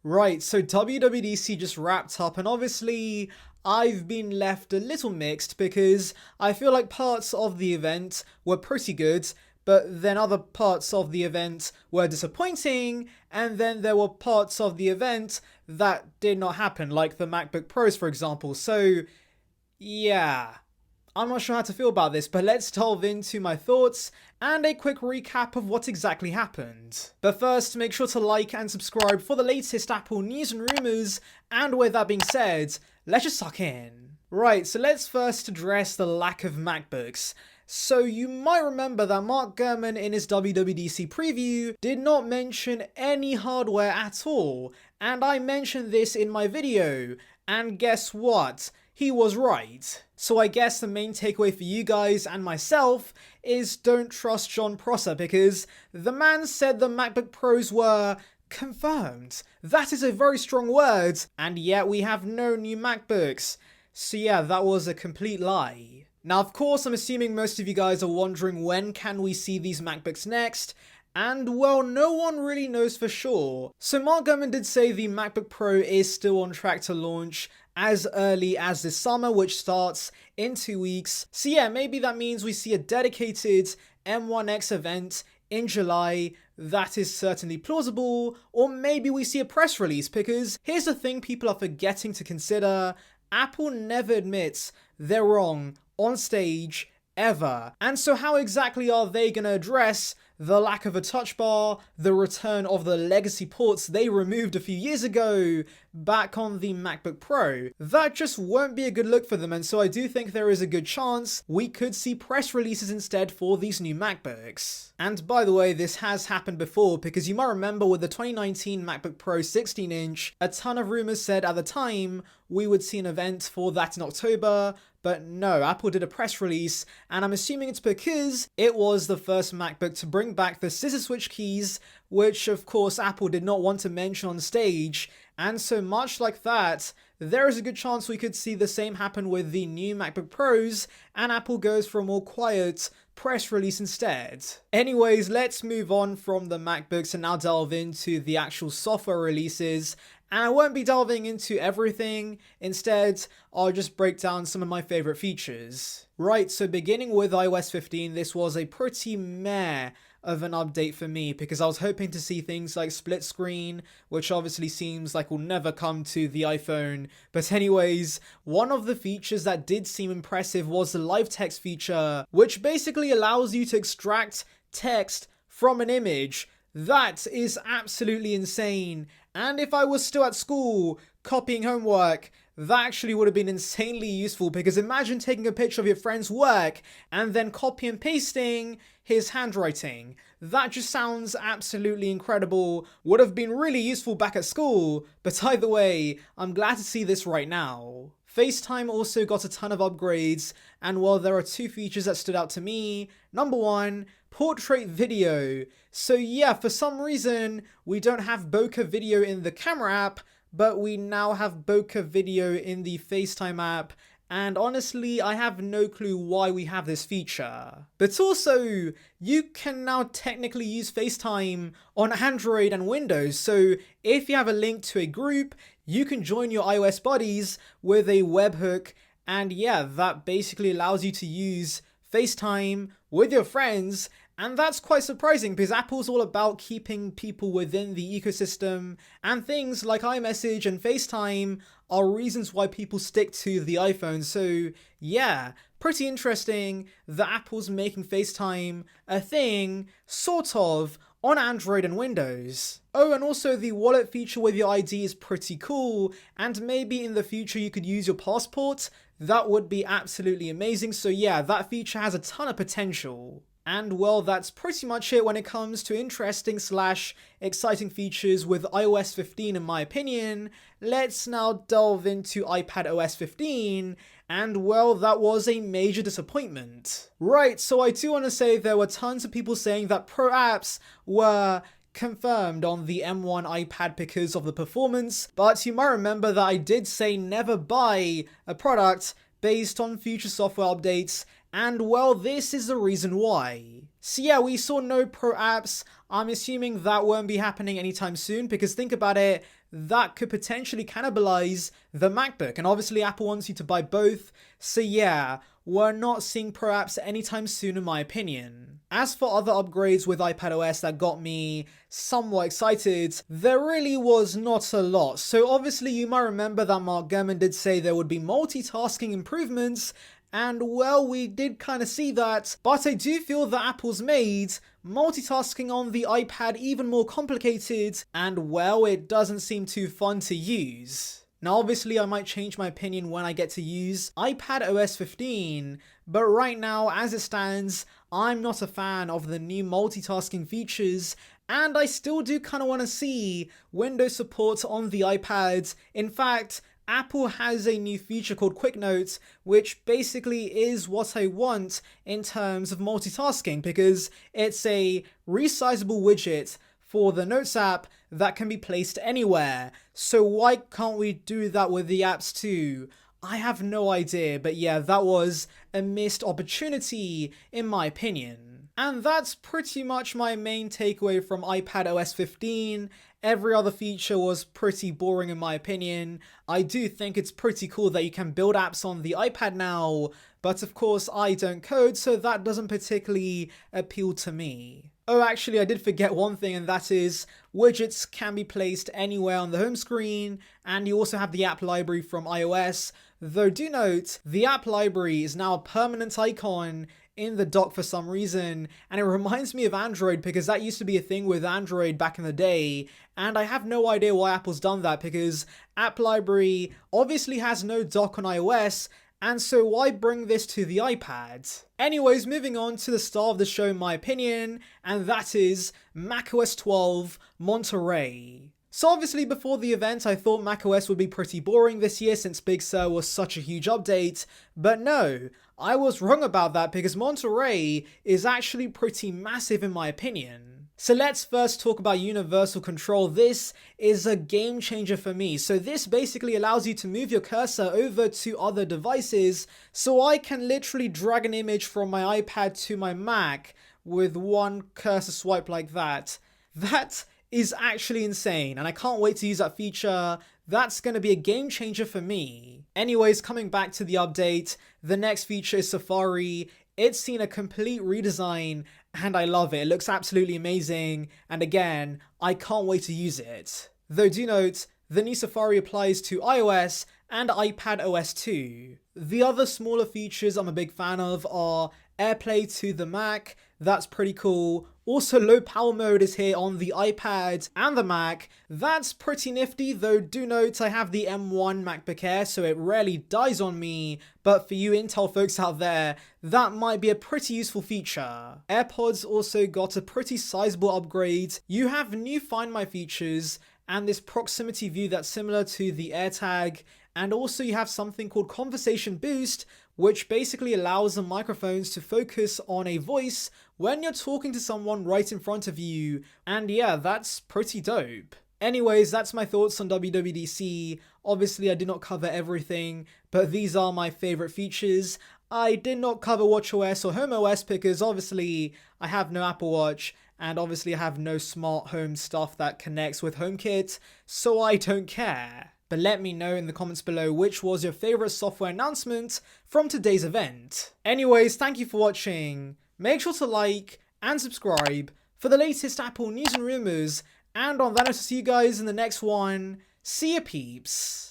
Right, so WWDC just wrapped up, and obviously I've been left a little mixed because I feel like parts of the event were pretty good, but then other parts of the event were disappointing, and then there were parts of the event that did not happen, like the MacBook Pros, for example. So, yeah. I'm not sure how to feel about this, but let's delve into my thoughts and a quick recap of what exactly happened. But first, make sure to like and subscribe for the latest Apple news and rumors, and with that being said, let's just suck in. Right, so let's first address the lack of MacBooks. So you might remember that Mark Gurman in his WWDC preview did not mention any hardware at all, and I mentioned this in my video, and guess what? He was right. So I guess the main takeaway for you guys and myself is don't trust John Prosser, because the man said the MacBook Pros were confirmed. That is a very strong word, and yet we have no new MacBooks. So yeah, that was a complete lie. Now of course I'm assuming most of you guys are wondering when can we see these MacBooks next, and well, no one really knows for sure. So Mark Gurman did say the MacBook Pro is still on track to launch as early as this summer, which starts in 2 weeks. So yeah, maybe that means we see a dedicated M1X event in July. That is certainly plausible. Or maybe we see a press release, because here's the thing people are forgetting to consider. Apple never admits they're wrong on stage, ever. And so how exactly are they going to address the lack of a touch bar, the return of the legacy ports they removed a few years ago back on the MacBook Pro? That just won't be a good look for them, and so I do think there is a good chance we could see press releases instead for these new MacBooks. And by the way, this has happened before, because you might remember with the 2019 MacBook Pro 16-inch, a ton of rumors said at the time we would see an event for that in October, but no, Apple did a press release, and I'm assuming it's because it was the first MacBook to bring back the scissor switch keys, which of course Apple did not want to mention on stage, and so much like that, there is a good chance we could see the same happen with the new MacBook Pros, and Apple goes for a more quiet press release instead. Anyways, let's move on from the MacBooks and now delve into the actual software releases. And I won't be delving into everything, instead I'll just break down some of my favorite features. Right, so beginning with iOS 15, this was a pretty meh of an update for me, because I was hoping to see things like split screen, which obviously seems like will never come to the iPhone. But anyways, one of the features that did seem impressive was the live text feature, which basically allows you to extract text from an image. That is absolutely insane. And if I was still at school copying homework, that actually would have been insanely useful, because imagine taking a picture of your friend's work and then copy and pasting his handwriting. That just sounds absolutely incredible. Would have been really useful back at school, but either way, I'm glad to see this right now. FaceTime also got a ton of upgrades, and while there are two features that stood out to me, number one, portrait video. So yeah, for some reason, we don't have bokeh video in the camera app, but we now have bokeh video in the FaceTime app, and honestly, I have no clue why we have this feature. But also, you can now technically use FaceTime on Android and Windows, so if you have a link to a group, you can join your iOS buddies with a webhook, and yeah, that basically allows you to use FaceTime with your friends. And that's quite surprising, because Apple's all about keeping people within the ecosystem, and things like iMessage and FaceTime are reasons why people stick to the iPhone. So yeah, pretty interesting that Apple's making FaceTime a thing, sort of, on Android and Windows. Oh, and also the wallet feature with your ID is pretty cool, and maybe in the future you could use your passport. That would be absolutely amazing. So yeah, that feature has a ton of potential. And well, that's pretty much it when it comes to interesting / exciting features with iOS 15 in my opinion. Let's now delve into iPadOS 15, and well, that was a major disappointment. Right, so I do want to say there were tons of people saying that Pro apps were confirmed on the M1 iPad because of the performance, but you might remember that I did say never buy a product based on future software updates, and well, this is the reason why. So yeah, we saw no Pro apps. I'm assuming that won't be happening anytime soon, because think about it, that could potentially cannibalize the MacBook. And obviously Apple wants you to buy both. So yeah, we're not seeing Pro apps anytime soon in my opinion. As for other upgrades with iPadOS that got me somewhat excited, there really was not a lot. So obviously you might remember that Mark Gurman did say there would be multitasking improvements, and well, we did kind of see that, but I do feel that Apple's made multitasking on the iPad even more complicated, and well, it doesn't seem too fun to use. Now obviously I might change my opinion when I get to use iPadOS 15, but right now as it stands, I'm not a fan of the new multitasking features, and I still do kind of want to see Windows support on the iPad. In fact, Apple has a new feature called Quick Note, which basically is what I want in terms of multitasking, because it's a resizable widget for the Notes app that can be placed anywhere. So why can't we do that with the apps too? I have no idea, but yeah, that was a missed opportunity in my opinion. And that's pretty much my main takeaway from iPadOS 15. Every other feature was pretty boring in my opinion. I do think it's pretty cool that you can build apps on the iPad now, but of course I don't code, so that doesn't particularly appeal to me. Oh, actually I did forget one thing, and that is widgets can be placed anywhere on the home screen, and you also have the app library from iOS, though do note, the app library is now a permanent icon in the dock for some reason, and it reminds me of Android because that used to be a thing with Android back in the day, and I have no idea why Apple's done that because App Library obviously has no dock on iOS, and so why bring this to the iPad? Anyways, moving on to the star of the show in my opinion, and that is macOS 12 Monterey. So obviously before the event I thought macOS would be pretty boring this year since Big Sur was such a huge update, but no, I was wrong about that because Monterey is actually pretty massive in my opinion. So let's first talk about universal control. This is a game changer for me. So this basically allows you to move your cursor over to other devices, so I can literally drag an image from my iPad to my Mac with one cursor swipe like that. That is actually insane, and I can't wait to use that feature. That's going to be a game changer for me. Anyways, coming back to the update, the next feature is Safari. It's seen a complete redesign, and I love it. It looks absolutely amazing, and again, I can't wait to use it. Though do note, the new Safari applies to iOS and iPadOS too. The other smaller features I'm a big fan of are AirPlay to the Mac, that's pretty cool. Also low power mode is here on the iPad and the Mac, that's pretty nifty, though do note I have the M1 MacBook Air so it rarely dies on me, but for you Intel folks out there, that might be a pretty useful feature. AirPods also got a pretty sizable upgrade. You have new Find My features and this proximity view that's similar to the AirTag, and also you have something called Conversation Boost, which basically allows the microphones to focus on a voice when you're talking to someone right in front of you, and yeah, that's pretty dope. Anyways, that's my thoughts on WWDC. Obviously I did not cover everything, but these are my favorite features. I did not cover WatchOS or HomeOS because obviously I have no Apple Watch, and obviously I have no smart home stuff that connects with HomeKit, so I don't care. But let me know in the comments below which was your favorite software announcement from today's event. Anyways, thank you for watching. Make sure to like and subscribe for the latest Apple news and rumors. And on that note, I'll see you guys in the next one. See ya, peeps.